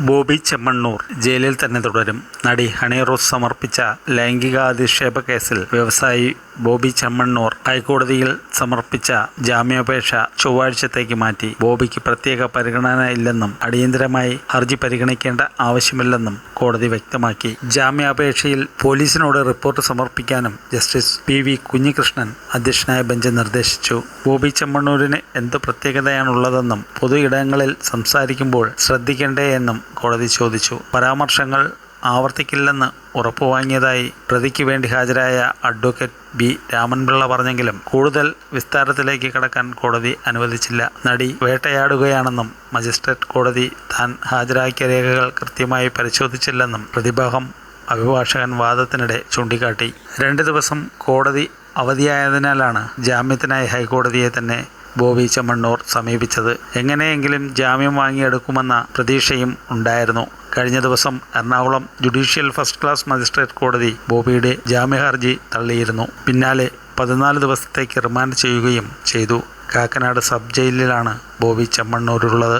ബോബി ചെമ്മണ്ണൂർ ജയിലിൽ തന്നെ തുടരും. നടി ഹണി റോസ് സമർപ്പിച്ച ലൈംഗികാധിക്ഷേപ കേസിൽ വ്യവസായി ബോബി ചെമ്മണ്ണൂർ ഹൈക്കോടതിയിൽ സമർപ്പിച്ച ജാമ്യാപേക്ഷ ചൊവ്വാഴ്ചത്തേക്ക് മാറ്റി. ബോബിക്ക് പ്രത്യേക പരിഗണന ഇല്ലെന്നും അടിയന്തരമായി ഹർജി പരിഗണിക്കേണ്ട ആവശ്യമില്ലെന്നും കോടതി വ്യക്തമാക്കി. ജാമ്യാപേക്ഷയിൽ പോലീസിനോട് റിപ്പോർട്ട് സമർപ്പിക്കാനും ജസ്റ്റിസ് PV കുഞ്ഞികൃഷ്ണൻ അധ്യക്ഷനായ ബെഞ്ച് നിർദ്ദേശിച്ചു. ബോബി ചെമ്മണ്ണൂരിന് എന്ത് പ്രത്യേകതയാണുള്ളതെന്നും പൊതു ഇടങ്ങളിൽ സംസാരിക്കുമ്പോൾ ശ്രദ്ധിക്കേണ്ടേ എന്നും കോടതി ചോദിച്ചു. പരാമർശങ്ങൾ ആവർത്തിക്കില്ലെന്ന് ഉറപ്പുവാങ്ങിയതായി പ്രതിക്ക് വേണ്ടി ഹാജരായ അഡ്വക്കേറ്റ് B രാമൻപിള്ള പറഞ്ഞെങ്കിലും കൂടുതൽ വിസ്താരത്തിലേക്ക് കടക്കാൻ കോടതി അനുവദിച്ചില്ല. നടി വേട്ടയാടുകയാണെന്നും മജിസ്ട്രേറ്റ് കോടതി താൻ ഹാജരാക്കിയ രേഖകൾ കൃത്യമായി പരിശോധിച്ചില്ലെന്നും പ്രതിഭാഗം അഭിഭാഷകൻ വാദത്തിനിടെ ചൂണ്ടിക്കാട്ടി. 2 ദിവസം കോടതി അവധിയായതിനാലാണ് ജാമ്യത്തിനായി ഹൈക്കോടതിയെ തന്നെ ബോബി ചെമ്മണ്ണൂർ സമീപിച്ചത്. എങ്ങനെയെങ്കിലും ജാമ്യം വാങ്ങിയെടുക്കുമെന്ന പ്രതീക്ഷയും ഉണ്ടായിരുന്നു. കഴിഞ്ഞ ദിവസം Ernakulam judicial first class magistrate കോടതി ബോബിയുടെ ജാമ്യഹർജി തള്ളിയിരുന്നു. പിന്നാലെ 14 ദിവസത്തേക്ക് റിമാൻഡ് ചെയ്യുകയും ചെയ്തു. കാക്കനാട് സബ് ജയിലിലാണ് ബോബി ചെമ്മണ്ണൂരുള്ളത്.